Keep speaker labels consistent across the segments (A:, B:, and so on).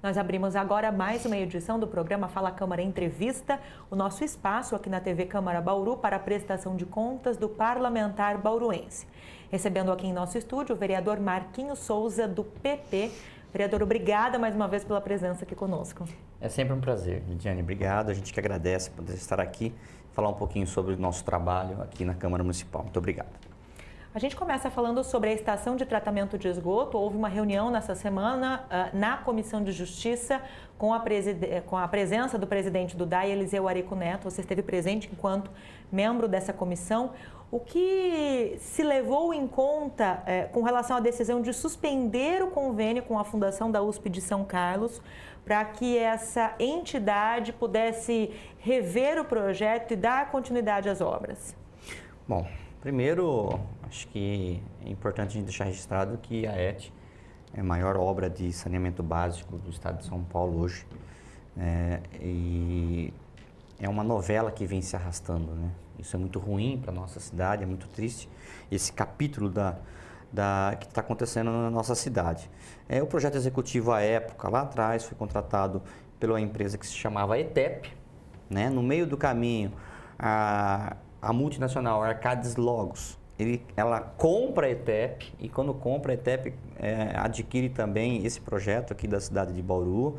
A: Nós abrimos agora mais uma edição do programa Fala Câmara Entrevista, o nosso espaço aqui na TV Câmara Bauru para a prestação de contas do parlamentar bauruense. Recebendo aqui em nosso estúdio o vereador Marquinhos Souza, do PP. Vereador, obrigada mais uma vez pela presença aqui conosco.
B: É sempre um prazer, Lidiane. Obrigado. A gente que agradece por estar aqui, falar um pouquinho sobre o nosso trabalho aqui na Câmara Municipal. Muito obrigado.
A: A gente começa falando sobre a estação de tratamento de esgoto. Houve uma reunião nessa semana na Comissão de Justiça com a presença do presidente do DAI, Eliseu Arico Neto. Você esteve presente enquanto membro dessa comissão. O que se levou em conta com relação à decisão de suspender o convênio com a Fundação da USP de São Carlos para que essa entidade pudesse rever o projeto e dar continuidade às obras?
B: Bom, primeiro, acho que é importante a gente deixar registrado que a ET é a maior obra de saneamento básico do estado de São Paulo hoje. E é uma novela que vem se arrastando, né? Isso é muito ruim para a nossa cidade, é muito triste esse capítulo que está acontecendo na nossa cidade. O projeto executivo, à época, lá atrás, foi contratado pela empresa que se chamava ETEP, né? No meio do caminho, a multinacional Arcades Logos, ela compra a ETEP e quando compra a ETEP adquire também esse projeto aqui da cidade de Bauru,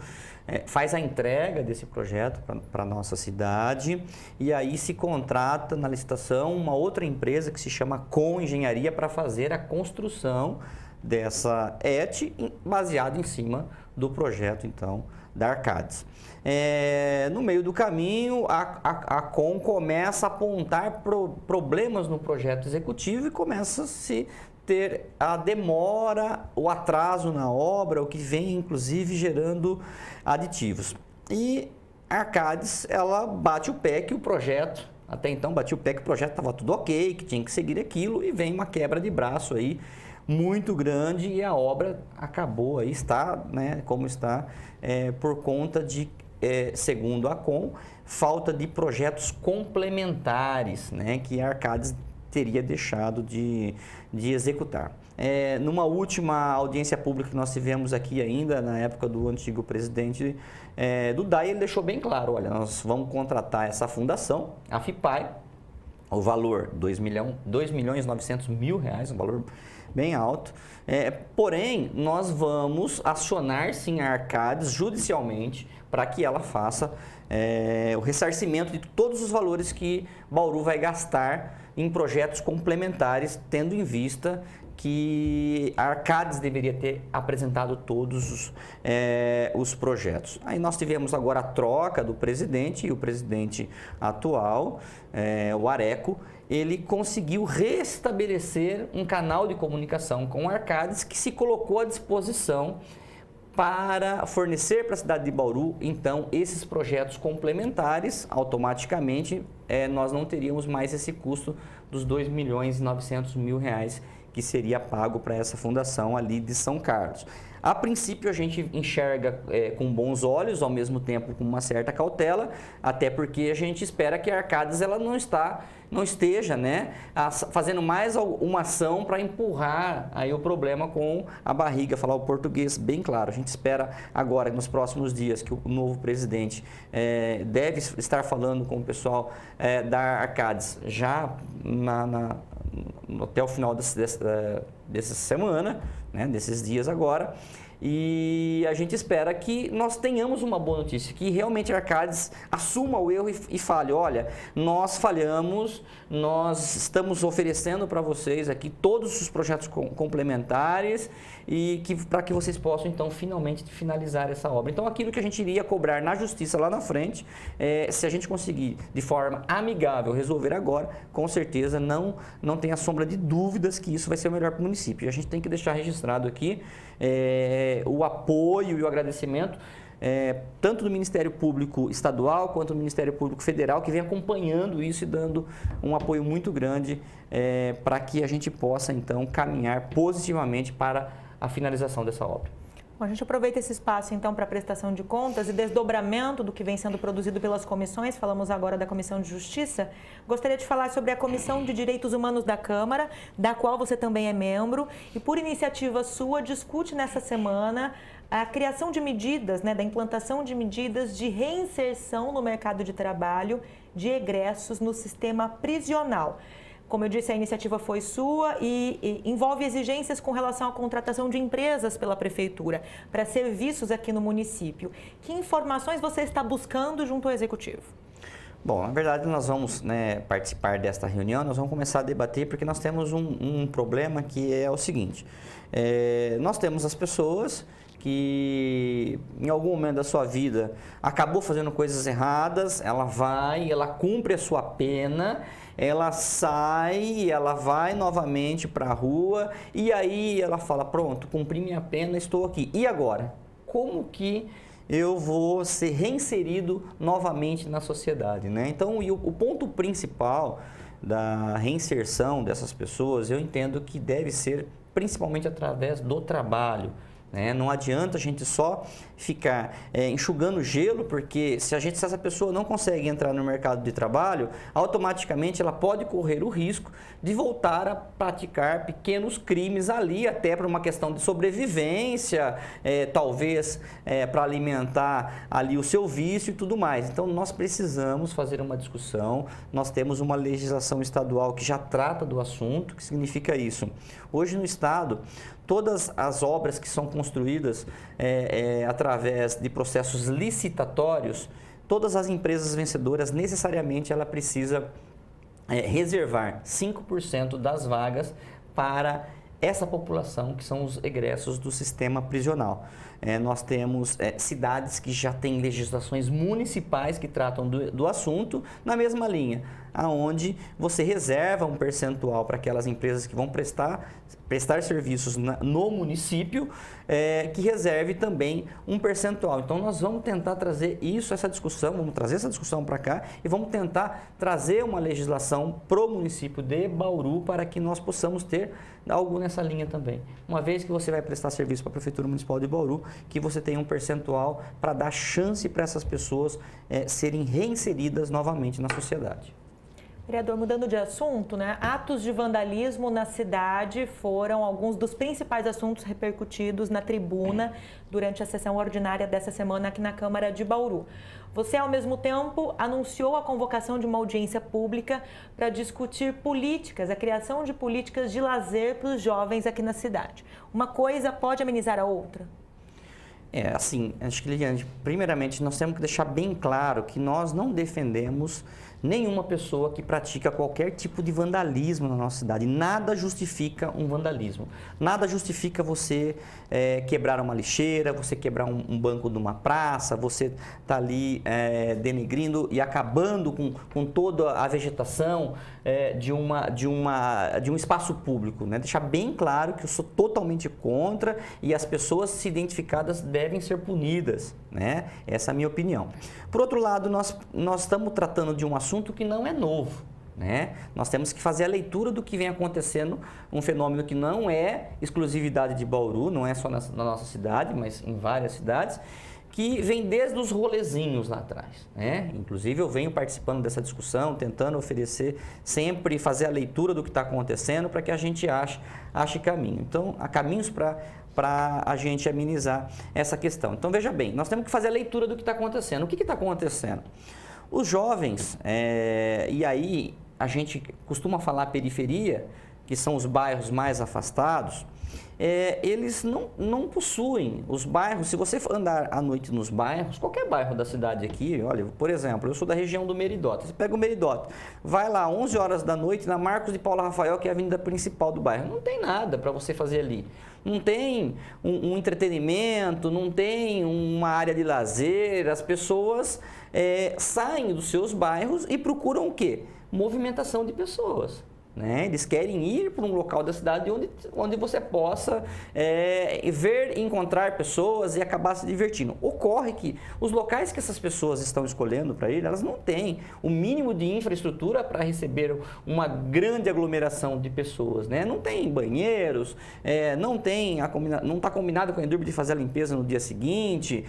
B: faz a entrega desse projeto para a nossa cidade e aí se contrata na licitação uma outra empresa que se chama Com Engenharia para fazer a construção dessa ET baseado em cima do projeto então da Arcades. No meio do caminho, a Com começa a apontar problemas no projeto executivo e começa a se ter a demora, o atraso na obra, o que vem inclusive gerando aditivos. E a Arcades, ela bate o pé que o projeto, até então batia o pé que o projeto estava tudo ok, que tinha que seguir aquilo e vem uma quebra de braço aí muito grande e a obra acabou aí, está, né, como está, por conta de, segundo a Com, falta de projetos complementares, né, que a Arcades teria deixado de executar. Numa última audiência pública que nós tivemos aqui ainda, na época do antigo presidente do DAI, ele deixou bem claro, olha, nós vamos contratar essa fundação, a FIPAI, o valor R$2.900.000, um valor bem alto, porém nós vamos acionar sim a Arcades judicialmente para que ela faça o ressarcimento de todos os valores que Bauru vai gastar em projetos complementares, tendo em vista que a Arcades deveria ter apresentado todos os projetos. Aí nós tivemos agora a troca do presidente e o presidente atual, o Areco, ele conseguiu restabelecer um canal de comunicação com a Arcades que se colocou à disposição para fornecer para a cidade de Bauru, então, esses projetos complementares, automaticamente, nós não teríamos mais esse custo dos R$2.900.000 que seria pago para essa fundação ali de São Carlos. A princípio a gente enxerga com bons olhos, ao mesmo tempo com uma certa cautela, até porque a gente espera que a Arcades ela não esteja, né, fazendo mais uma ação para empurrar aí o problema com a barriga, falar o português bem claro. A gente espera agora, nos próximos dias, que o novo presidente deve estar falando com o pessoal da Arcades já até o final dessa semana, né, desses dias agora, e a gente espera que nós tenhamos uma boa notícia, que realmente a Arcades assuma o erro e fale, olha, nós falhamos, nós estamos oferecendo para vocês aqui todos os projetos complementares e para que vocês possam então finalmente finalizar essa obra. Então aquilo que a gente iria cobrar na justiça lá na frente, se a gente conseguir de forma amigável resolver agora, com certeza não tenha sombra de dúvidas que isso vai ser o melhor para o município. E a gente tem que deixar registrado aqui o apoio e o agradecimento tanto do Ministério Público Estadual quanto do Ministério Público Federal, que vem acompanhando isso e dando um apoio muito grande para que a gente possa então caminhar positivamente para a finalização dessa obra.
A: Bom, a gente aproveita esse espaço, então, para prestação de contas e desdobramento do que vem sendo produzido pelas comissões. Falamos agora da Comissão de Justiça. Gostaria de falar sobre a Comissão de Direitos Humanos da Câmara, da qual você também é membro, e, por iniciativa sua, discute nessa semana a criação de medidas, da implantação de medidas de reinserção no mercado de trabalho de egressos no sistema prisional. Como eu disse, a iniciativa foi sua e envolve exigências com relação à contratação de empresas pela Prefeitura para serviços aqui no município. Que informações você está buscando junto ao Executivo?
B: Bom, na verdade nós vamos participar desta reunião, nós vamos começar a debater porque nós temos um problema que é o seguinte, nós temos as pessoas que em algum momento da sua vida acabou fazendo coisas erradas, ela cumpre a sua pena, ela sai, ela vai novamente para a rua e aí ela fala, pronto, cumpri minha pena, estou aqui. E agora? Como que eu vou ser reinserido novamente na sociedade, né? Então, o ponto principal da reinserção dessas pessoas, eu entendo que deve ser principalmente através do trabalho. Não adianta a gente só ficar enxugando gelo, porque se essa pessoa não consegue entrar no mercado de trabalho, automaticamente ela pode correr o risco de voltar a praticar pequenos crimes ali, até por uma questão de sobrevivência, talvez para alimentar ali o seu vício e tudo mais. Então nós precisamos fazer uma discussão, nós temos uma legislação estadual que já trata do assunto. O que significa isso? Hoje no estado, todas as obras que são construídas através de processos licitatórios, todas as empresas vencedoras, necessariamente, ela precisa reservar 5% das vagas para essa população que são os egressos do sistema prisional. Nós temos cidades que já têm legislações municipais que tratam do assunto na mesma linha, aonde você reserva um percentual para aquelas empresas que vão prestar serviços no município, que reserve também um percentual. Então nós vamos tentar trazer essa discussão para cá e vamos tentar trazer uma legislação para o município de Bauru para que nós possamos ter algo nessa linha também. Uma vez que você vai prestar serviço para a Prefeitura Municipal de Bauru, que você tenha um percentual para dar chance para essas pessoas serem reinseridas novamente na sociedade.
A: Vereador, mudando de assunto, atos de vandalismo na cidade foram alguns dos principais assuntos repercutidos na tribuna durante a sessão ordinária dessa semana aqui na Câmara de Bauru. Você, ao mesmo tempo, anunciou a convocação de uma audiência pública para discutir políticas, a criação de políticas de lazer para os jovens aqui na cidade. Uma coisa pode amenizar a outra?
B: Acho que, Liliane, primeiramente nós temos que deixar bem claro que nós não defendemos nenhuma pessoa que pratica qualquer tipo de vandalismo na nossa cidade. Nada justifica um vandalismo. Nada justifica você quebrar uma lixeira, você quebrar um banco de uma praça, você tá ali denegrindo e acabando com toda a vegetação de um espaço público. Deixar bem claro que eu sou totalmente contra e as pessoas identificadas devem ser punidas. Essa é a minha opinião. Por outro lado, nós estamos tratando de um assunto que não é novo. Nós temos que fazer a leitura do que vem acontecendo, um fenômeno que não é exclusividade de Bauru, não é só na nossa cidade, mas em várias cidades, que vem desde os rolezinhos lá atrás. Inclusive eu venho participando dessa discussão, tentando oferecer sempre, fazer a leitura do que está acontecendo para que a gente ache caminho. Então, há caminhos para a gente amenizar essa questão. Então, veja bem, nós temos que fazer a leitura do que está acontecendo. O que está acontecendo? Os jovens, e aí a gente costuma falar periferia, que são os bairros mais afastados, eles não possuem os bairros. Se você for andar à noite nos bairros, qualquer bairro da cidade aqui, olha, por exemplo, eu sou da região do Meridota, você pega o Meridota, vai lá 11 horas da noite na Marcos de Paula Rafael, que é a avenida principal do bairro, não tem nada para você fazer ali. Não tem um entretenimento, não tem uma área de lazer, as pessoas saem dos seus bairros e procuram o quê? Movimentação de pessoas. né? Eles querem ir para um local da cidade onde você possa ver e encontrar pessoas e acabar se divertindo. Ocorre que os locais que essas pessoas estão escolhendo para ir, elas não têm o mínimo de infraestrutura para receber uma grande aglomeração de pessoas, né? Não tem banheiros, não está combinado com a Endurbe de fazer a limpeza no dia seguinte,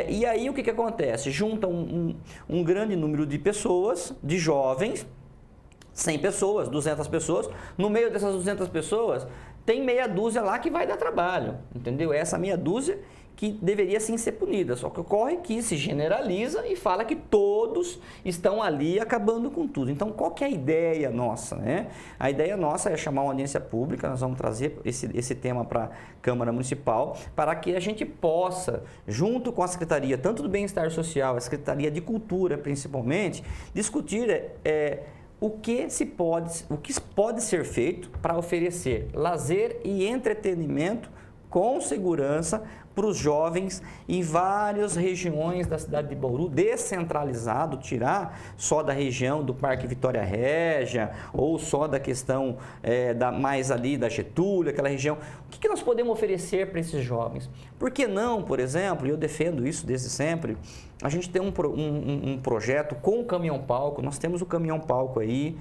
B: e aí o que acontece? Junta um grande número de pessoas, de jovens, 100 pessoas, 200 pessoas, no meio dessas 200 pessoas, tem meia dúzia lá que vai dar trabalho, entendeu? Essa meia dúzia que deveria sim ser punida, só que ocorre que se generaliza e fala que todos estão ali acabando com tudo. Então, qual que é a ideia nossa, né? A ideia nossa é chamar uma audiência pública, nós vamos trazer esse tema para a Câmara Municipal, para que a gente possa, junto com a Secretaria, tanto do Bem-Estar Social, a Secretaria de Cultura, principalmente, discutir o que pode ser feito para oferecer lazer e entretenimento com segurança para os jovens em várias regiões da cidade de Bauru, descentralizado, tirar só da região do Parque Vitória Régia ou só da questão mais ali da Getúlio, aquela região. O que nós podemos oferecer para esses jovens? Por que não, por exemplo, e eu defendo isso desde sempre, a gente tem um projeto com o caminhão-palco, nós temos o caminhão-palco aí.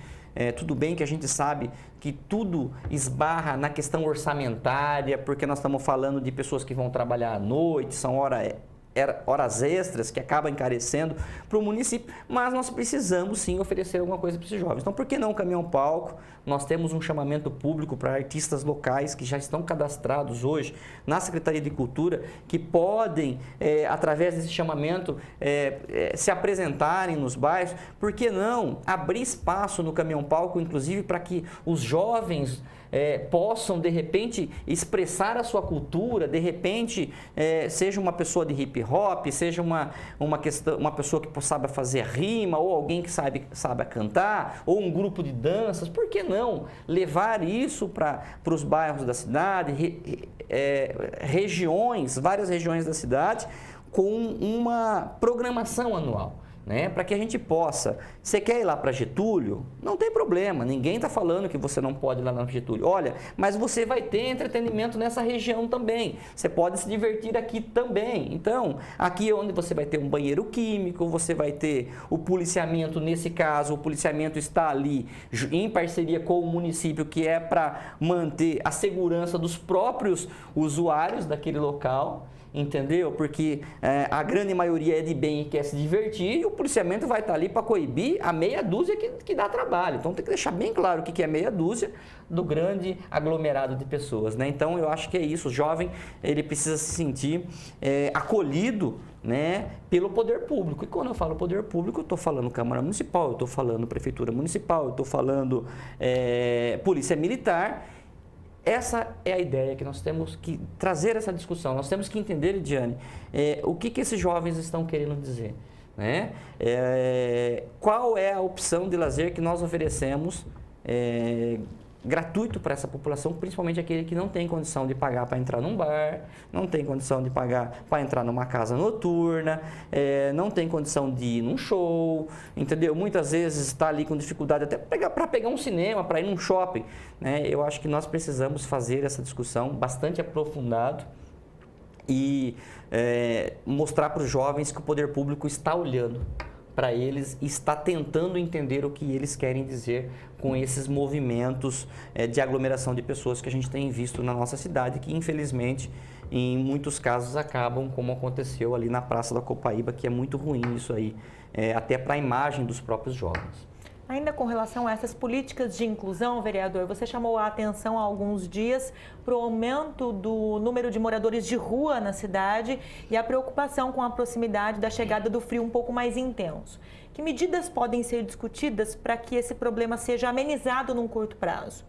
B: Tudo bem que a gente sabe que tudo esbarra na questão orçamentária, porque nós estamos falando de pessoas que vão trabalhar à noite, são horas extras que acabam encarecendo para o município, mas nós precisamos sim oferecer alguma coisa para esses jovens. Então, por que não o caminhão-palco? Nós temos um chamamento público para artistas locais que já estão cadastrados hoje na Secretaria de Cultura, que podem, através desse chamamento, se apresentarem nos bairros. Por que não abrir espaço no caminhão-palco, inclusive para que os jovens possam, de repente, expressar a sua cultura, de repente, seja uma pessoa de hip hop, seja uma pessoa que saiba fazer rima, ou alguém que saiba cantar, ou um grupo de danças. Por que não levar isso para os bairros da cidade, várias regiões da cidade, com uma programação anual? Né? Para que a gente possa, você quer ir lá para Getúlio? Não tem problema, ninguém está falando que você não pode ir lá na Getúlio. Olha, mas você vai ter entretenimento nessa região também, você pode se divertir aqui também. Então, aqui é onde você vai ter um banheiro químico, você vai ter o policiamento, nesse caso, o policiamento está ali em parceria com o município, que é para manter a segurança dos próprios usuários daquele local. Entendeu? Porque a grande maioria é de bem e quer se divertir, e o policiamento vai estar ali para coibir a meia dúzia que dá trabalho. Então tem que deixar bem claro o que é meia dúzia do grande aglomerado de pessoas, né? Então eu acho que é isso, o jovem ele precisa se sentir acolhido, né, pelo poder público. E quando eu falo poder público, eu estou falando Câmara Municipal, eu estou falando Prefeitura Municipal, eu estou falando Polícia Militar. Essa é a ideia que nós temos que trazer essa discussão. Nós temos que entender, Lidiane, o que esses jovens estão querendo dizer, né? Qual é a opção de lazer que nós oferecemos gratuito para essa população, principalmente aquele que não tem condição de pagar para entrar num bar, não tem condição de pagar para entrar numa casa noturna, não tem condição de ir num show, entendeu? Muitas vezes está ali com dificuldade até para pegar um cinema, para ir num shopping, né? Eu acho que nós precisamos fazer essa discussão bastante aprofundada e mostrar para os jovens que o poder público está olhando para eles e está tentando entender o que eles querem dizer com esses movimentos de aglomeração de pessoas que a gente tem visto na nossa cidade, que infelizmente em muitos casos acabam como aconteceu ali na Praça da Copaíba, que é muito ruim isso aí, até para a imagem dos próprios jovens.
A: Ainda com relação a essas políticas de inclusão, vereador, você chamou a atenção há alguns dias para o aumento do número de moradores de rua na cidade e a preocupação com a proximidade da chegada do frio um pouco mais intenso. Que medidas podem ser discutidas para que esse problema seja amenizado num curto prazo?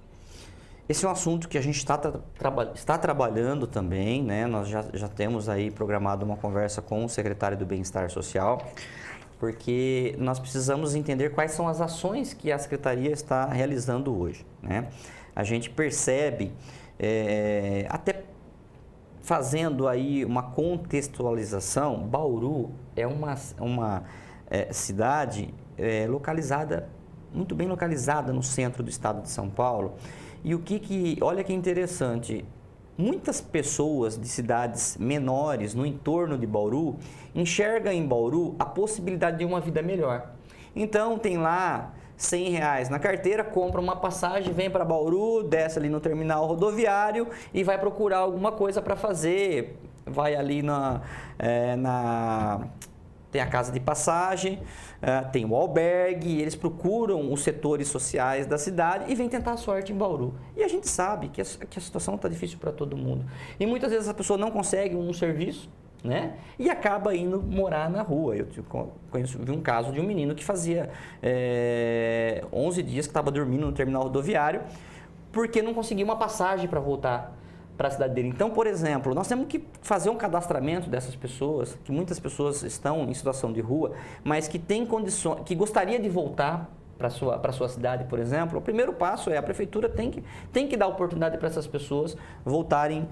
B: Esse é um assunto que a gente está trabalhando também, né? Nós já temos aí programado uma conversa com o secretário do Bem-Estar Social, porque nós precisamos entender quais são as ações que a Secretaria está realizando hoje, né? A gente percebe, até fazendo aí uma contextualização, Bauru é uma cidade localizada muito bem localizada no centro do estado de São Paulo. E olha que interessante, muitas pessoas de cidades menores no entorno de Bauru enxergam em Bauru a possibilidade de uma vida melhor. Então tem lá R$100 na carteira, compra uma passagem, vem para Bauru, desce ali no terminal rodoviário e vai procurar alguma coisa para fazer. Vai ali tem a casa de passagem, tem o albergue, eles procuram os setores sociais da cidade e vêm tentar a sorte em Bauru. E a gente sabe que a situação está difícil para todo mundo. E muitas vezes a pessoa não consegue um serviço, né? E acaba indo morar na rua. Eu vi um caso de um menino que fazia 11 dias que estava dormindo no terminal rodoviário porque não conseguia uma passagem para voltar para a cidade dele. Então, por exemplo, nós temos que fazer um cadastramento dessas pessoas, que muitas pessoas estão em situação de rua, mas que têm condições, que gostaria de voltar para a sua cidade, por exemplo. O primeiro passo é a prefeitura tem que dar oportunidade para essas pessoas voltarem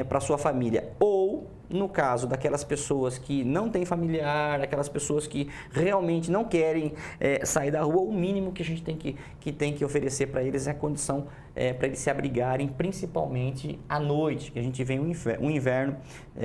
B: para a sua família. Ou, no caso daquelas pessoas que não têm familiar, aquelas pessoas que realmente não querem sair da rua, o mínimo que a gente tem que oferecer para eles é a condição para eles se abrigarem, principalmente à noite, que a gente vem um inverno,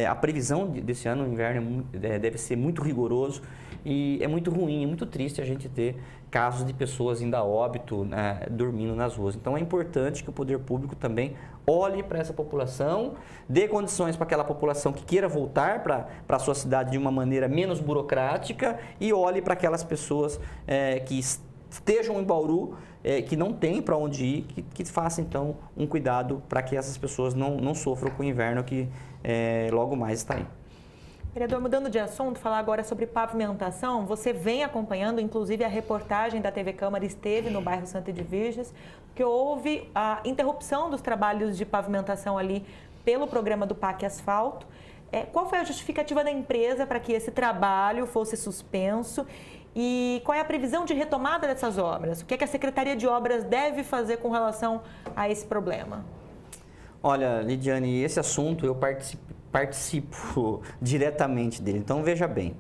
B: a previsão desse ano, o inverno deve ser muito rigoroso e é muito ruim, é muito triste a gente ter casos de pessoas indo a óbito, né, dormindo nas ruas. Então é importante que o poder público também olhe para essa população, dê condições para aquela população que queira voltar para a sua cidade de uma maneira menos burocrática e olhe para aquelas pessoas que estejam em Bauru, que não tem para onde ir, que faça então um cuidado para que essas pessoas não sofram com o inverno que logo mais está aí.
A: Vereador, mudando de assunto, falar agora sobre pavimentação. Você vem acompanhando, inclusive a reportagem da TV Câmara esteve no bairro Santa Edviges, que houve a interrupção dos trabalhos de pavimentação ali pelo programa do PAC Asfalto. Qual foi a justificativa da empresa para que esse trabalho fosse suspenso? E qual é a previsão de retomada dessas obras? O que a Secretaria de Obras deve fazer com relação a esse problema?
B: Olha, Lidiane, esse assunto eu participo diretamente dele. Então, veja bem,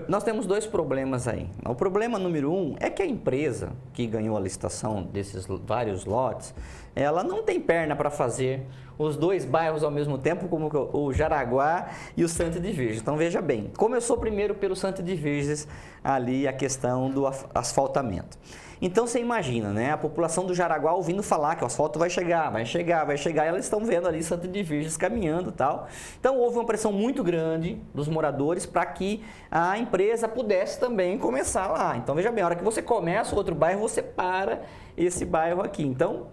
B: nós temos dois problemas aí. O problema número 1 é que a empresa que ganhou a licitação desses vários lotes, ela não tem perna para fazer os dois bairros ao mesmo tempo, como o Jaraguá e o Santa Edviges. Então, veja bem, começou primeiro pelo Santa Edviges ali a questão do asfaltamento. Então, você imagina, né? A população do Jaraguá ouvindo falar que o asfalto vai chegar, e elas estão vendo ali Santa Edviges caminhando e tal. Então, houve uma pressão muito grande dos moradores para que a empresa pudesse também começar lá. Então, veja bem, a hora que você começa o outro bairro, você para esse bairro aqui. Então,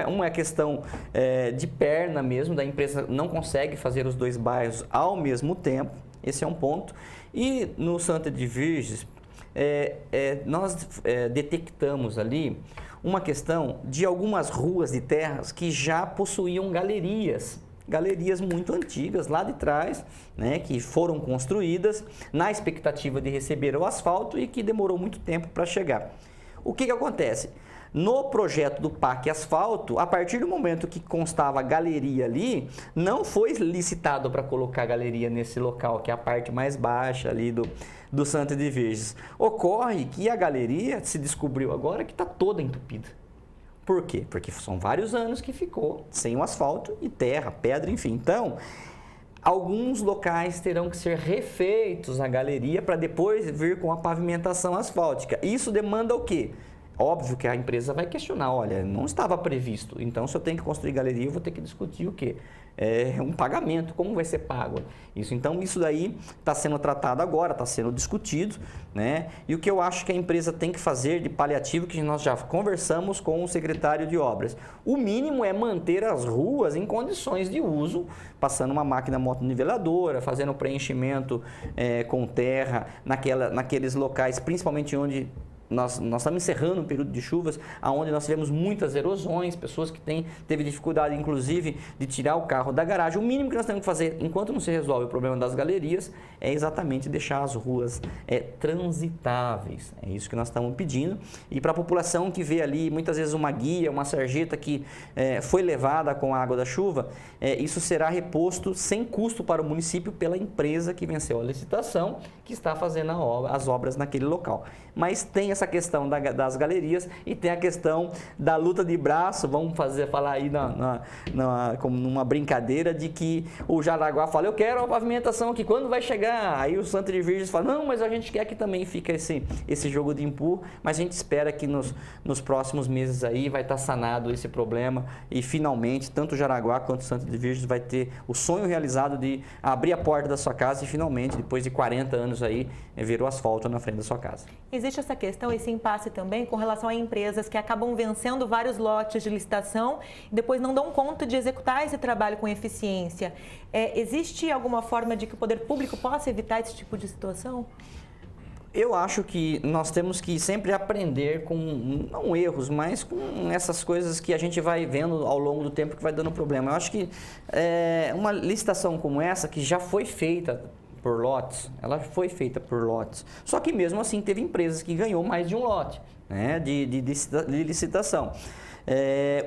B: uma é questão de perna mesmo, da empresa não consegue fazer os dois bairros ao mesmo tempo, esse é um ponto. E no Santa Edviges, nós detectamos ali uma questão de algumas ruas de terras que já possuíam galerias muito antigas lá de trás, né, que foram construídas na expectativa de receber o asfalto e que demorou muito tempo para chegar. O que acontece? No projeto do PAC Asfalto, a partir do momento que constava galeria ali, não foi licitado para colocar galeria nesse local, que é a parte mais baixa ali do Santa Edviges. Ocorre que a galeria se descobriu agora que está toda entupida. Por quê? Porque são vários anos que ficou sem o asfalto e terra, pedra, enfim. Então, alguns locais terão que ser refeitos a galeria para depois vir com a pavimentação asfáltica. Isso demanda o quê? Óbvio que a empresa vai questionar, olha, não estava previsto, então se eu tenho que construir galeria, eu vou ter que discutir o quê? Um pagamento, como vai ser pago isso? Então, isso daí está sendo tratado agora, está sendo discutido, né? E o que eu acho que a empresa tem que fazer de paliativo, que nós já conversamos com o secretário de obras, o mínimo é manter as ruas em condições de uso, passando uma máquina motoniveladora, fazendo preenchimento com terra naqueles locais, principalmente onde nós estamos encerrando um período de chuvas, onde nós tivemos muitas erosões, pessoas que teve dificuldade, inclusive, de tirar o carro da garagem. O mínimo que nós temos que fazer, enquanto não se resolve o problema das galerias, é exatamente deixar as ruas transitáveis. É isso que nós estamos pedindo. E para a população que vê ali, muitas vezes, uma guia, uma sarjeta que foi levada com a água da chuva, isso será reposto sem custo para o município pela empresa que venceu a licitação, que está fazendo as obras naquele local. Mas tem essa essa questão das galerias e tem a questão da luta de braço, vamos falar aí como numa brincadeira de que o Jaraguá fala, eu quero a pavimentação aqui, quando vai chegar? Aí o Santa de Virgens fala, não, mas a gente quer que também fique esse jogo de empurro, mas a gente espera que nos próximos meses aí vai estar sanado esse problema e finalmente, tanto o Jaraguá quanto o Santa de Virgens vai ter o sonho realizado de abrir a porta da sua casa e finalmente, depois de 40 anos aí, ver o asfalto na frente da sua casa.
A: Existe essa questão, esse impasse também com relação a empresas que acabam vencendo vários lotes de licitação e depois não dão conta de executar esse trabalho com eficiência. Existe alguma forma de que o poder público possa evitar esse tipo de situação?
B: Eu acho que nós temos que sempre aprender com, não erros, mas com essas coisas que a gente vai vendo ao longo do tempo que vai dando problema. Eu acho que uma licitação como essa, que já foi feita por lotes, ela foi feita por lotes. Só que mesmo assim teve empresas que ganhou mais de um lote, né, de licitação.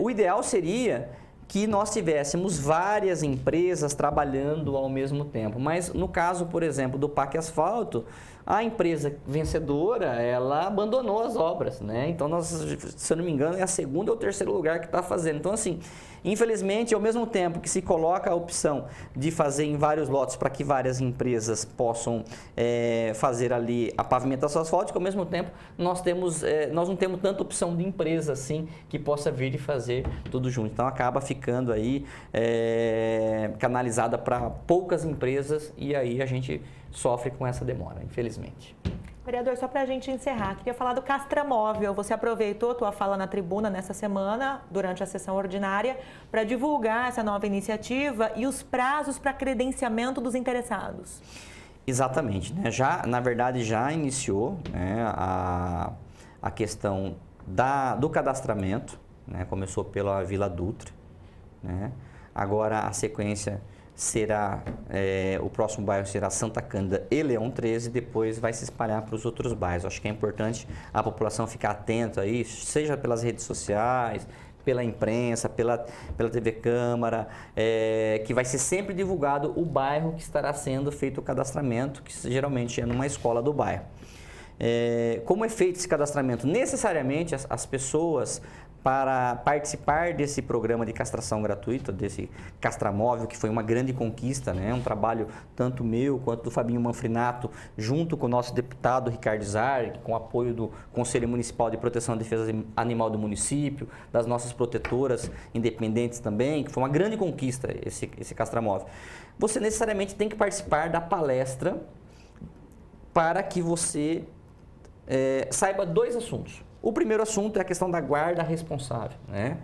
B: O ideal seria que nós tivéssemos várias empresas trabalhando ao mesmo tempo. Mas no caso, por exemplo, do PAC Asfalto, a empresa vencedora, ela abandonou as obras, né? Então, se eu não me engano, é a segunda ou terceiro lugar que está fazendo. Então, assim, infelizmente, ao mesmo tempo que se coloca a opção de fazer em vários lotes para que várias empresas possam fazer ali a pavimentação asfáltica, ao mesmo tempo, nós não temos tanta opção de empresa assim que possa vir e fazer tudo junto. Então, acaba ficando aí canalizada para poucas empresas e aí a gente sofre com essa demora, infelizmente.
A: Vereador, só para a gente encerrar, queria falar do Castramóvel. Você aproveitou a tua fala na tribuna nessa semana, durante a sessão ordinária, para divulgar essa nova iniciativa e os prazos para credenciamento dos interessados.
B: Exatamente, né? Na verdade, já iniciou, né, a questão do cadastramento, né? Começou pela Vila Dutra, né? Agora a sequência será, o próximo bairro será Santa Cândida e Leão 13, depois vai se espalhar para os outros bairros. Acho que é importante a população ficar atenta a isso, seja pelas redes sociais, pela imprensa, pela TV Câmara, que vai ser sempre divulgado o bairro que estará sendo feito o cadastramento, que geralmente é numa escola do bairro. Como é feito esse cadastramento? Necessariamente as pessoas, para participar desse programa de castração gratuita, desse Castramóvel, que foi uma grande conquista, né? Um trabalho tanto meu quanto do Fabinho Manfrinato, junto com o nosso deputado Ricardo Zar, com o apoio do Conselho Municipal de Proteção e Defesa Animal do município, das nossas protetoras independentes também, que foi uma grande conquista esse Castramóvel. Você necessariamente tem que participar da palestra para que você saiba dois assuntos. O primeiro assunto é a questão da guarda responsável, né?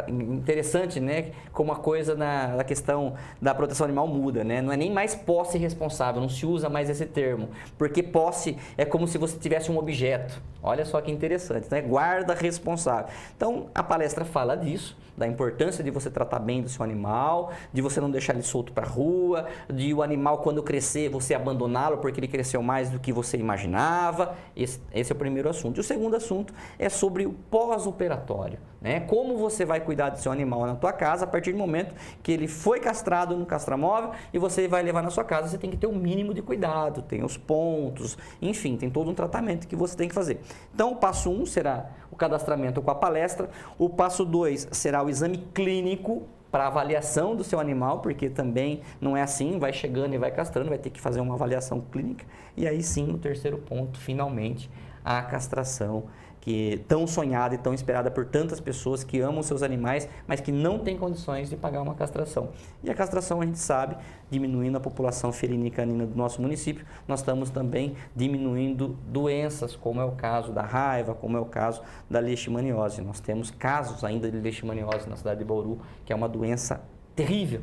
B: Interessante, né? Como a coisa na questão da proteção animal muda, né? Não é nem mais posse responsável, não se usa mais esse termo, porque posse é como se você tivesse um objeto. Olha só que interessante, né? Guarda responsável. Então, a palestra fala disso, da importância de você tratar bem do seu animal, de você não deixar ele solto para a rua, de o animal, quando crescer, você abandoná-lo porque ele cresceu mais do que você imaginava. Esse é o primeiro assunto. E o segundo assunto é sobre o pós-operatório, né? Como você vai cuidar do seu animal na tua casa a partir do momento que ele foi castrado no castramóvel e você vai levar na sua casa, você tem que ter um mínimo de cuidado, tem os pontos, enfim, tem todo um tratamento que você tem que fazer. Então, o passo 1 será o cadastramento com a palestra, o passo 2 será o exame clínico para avaliação do seu animal, porque também não é assim, vai chegando e vai castrando, vai ter que fazer uma avaliação clínica. E aí sim, o terceiro ponto, finalmente, a castração, que é tão sonhada e tão esperada por tantas pessoas que amam seus animais, mas que não têm condições de pagar uma castração. E a castração, a gente sabe, diminuindo a população felina e canina do nosso município, nós estamos também diminuindo doenças, como é o caso da raiva, como é o caso da leishmaniose. Nós temos casos ainda de leishmaniose na cidade de Bauru, que é uma doença terrível,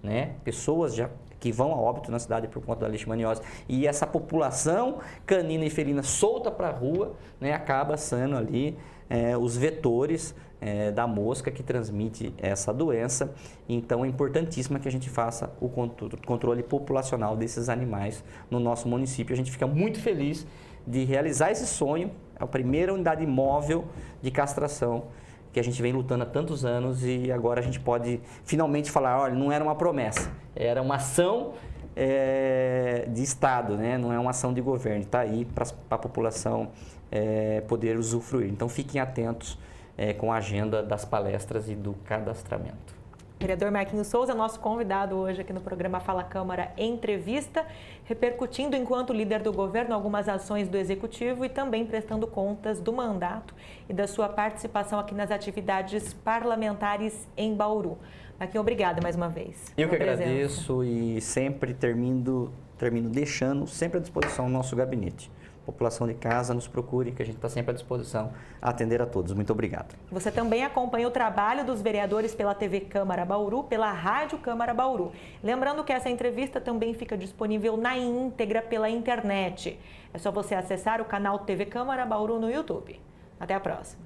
B: né? Pessoas que vão a óbito na cidade por conta da leishmaniose. E essa população canina e felina solta para a rua, né, acaba sendo ali os vetores da mosca que transmite essa doença. Então é importantíssimo que a gente faça o controle populacional desses animais no nosso município. A gente fica muito feliz de realizar esse sonho, a primeira unidade móvel de castração que a gente vem lutando há tantos anos e agora a gente pode finalmente falar, olha, não era uma promessa, era uma ação de Estado, né? Não é uma ação de governo, está aí para a população poder usufruir. Então fiquem atentos com a agenda das palestras e do cadastramento.
A: Vereador Marquinhos Souza, nosso convidado hoje aqui no programa Fala Câmara Entrevista, repercutindo enquanto líder do governo algumas ações do Executivo e também prestando contas do mandato e da sua participação aqui nas atividades parlamentares em Bauru. Marquinhos, obrigada mais uma vez.
B: Eu que agradeço e sempre termino deixando sempre à disposição o nosso gabinete. População de casa, nos procure, que a gente está sempre à disposição a atender a todos. Muito obrigado.
A: Você também acompanha o trabalho dos vereadores pela TV Câmara Bauru, pela Rádio Câmara Bauru. Lembrando que essa entrevista também fica disponível na íntegra pela internet. É só você acessar o canal TV Câmara Bauru no YouTube. Até a próxima.